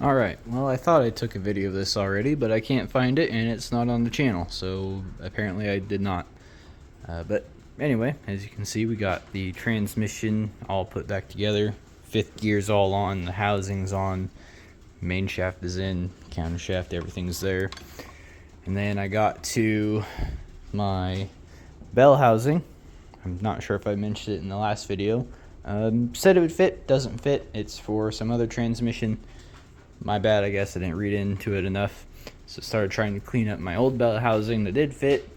Alright, well I thought I took a video of this already, but I can't find it and it's not on the channel, so apparently I did not. But anyway, as you can see, we got the transmission all put back together, fifth gear's all on, the housing's on, main shaft is in, counter shaft, everything's there. And then I got to my bell housing. I'm not sure if I mentioned it in the last video. Said it would fit, doesn't fit. It's for some other transmission. My bad, I guess I didn't read into it enough. So started trying to clean up my old bell housing that did fit.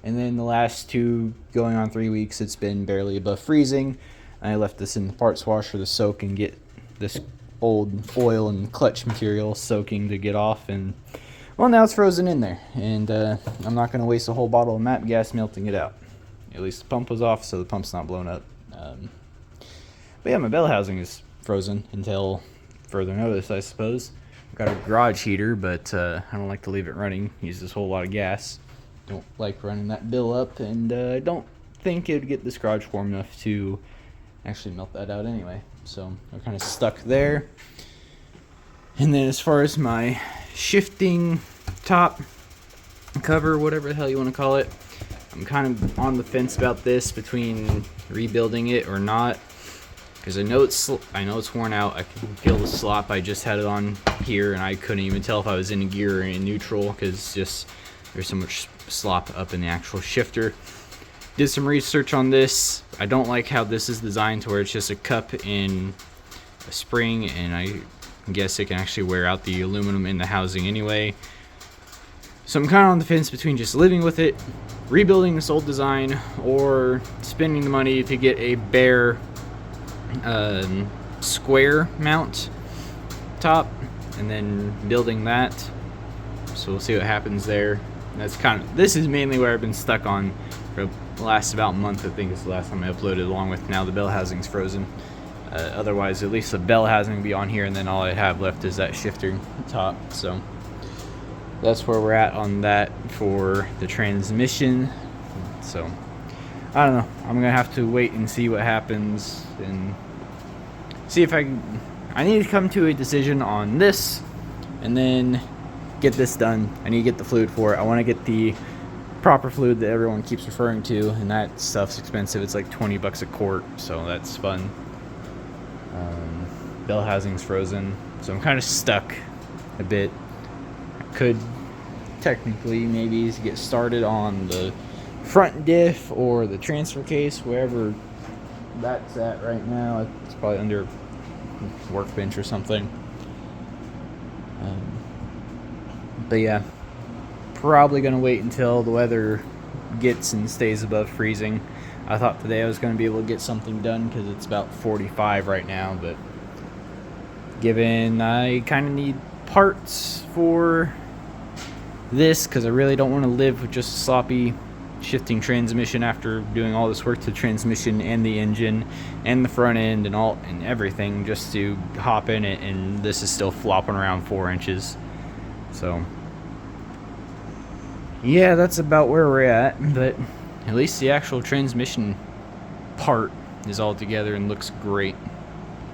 And then the last going on 3 weeks, it's been barely above freezing. I left this in the parts washer to soak and get this old oil and clutch material soaking to get off. And well, now it's frozen in there. And I'm not going to waste a whole bottle of MAP gas melting it out. At least the pump was off, so the pump's not blown up. But yeah, my bell housing is frozen until further notice, I suppose. I've got a garage heater, but I don't like to leave it running. Uses a whole lot of gas. Don't like running that bill up, and I don't think it would get this garage warm enough to actually melt that out anyway. So I'm kind of stuck there. And then as far as my shifting top cover, whatever the hell you want to call it, I'm kind of on the fence about this, between rebuilding it or not, because I know it's worn out. I can feel the slop. I just had it on here and I couldn't even tell if I was in gear or in neutral, because just there's so much slop up in the actual shifter. Did some research on this. I don't like how this is designed to where it's just a cup in a spring, and I guess it can actually wear out the aluminum in the housing anyway. So I'm kind of on the fence between just living with it, rebuilding this old design, or spending the money to get a bare square mount top and then building that. So we'll see what happens there. This is mainly where I've been stuck on for the last about month. I think it's the last time I uploaded, along with now the bell housing's frozen. Otherwise, at least the bell housing will be on here, and then all I have left is that shifter top. So that's where we're at on that for the transmission. So I don't know, I'm gonna have to wait and see what happens and see if I need to come to a decision on this and then get this done. I need to get the fluid for it. I want to get the proper fluid that everyone keeps referring to, and that stuff's expensive. It's like 20 bucks a quart, so that's fun. Bell housing's frozen, so I'm kind of stuck a bit. I could technically maybe get started on the front diff or the transfer case, wherever that's at right now. It's probably under workbench or something. But yeah, probably gonna wait until the weather gets and stays above freezing. I thought today I was gonna be able to get something done because it's about 45 right now, but given I kind of need parts for this, because I really don't want to live with just a sloppy shifting transmission after doing all this work to the transmission and the engine and the front end and everything, just to hop in it, and this is still flopping around 4 inches. So yeah, that's about where we're at, but at least the actual transmission part is all together and looks great.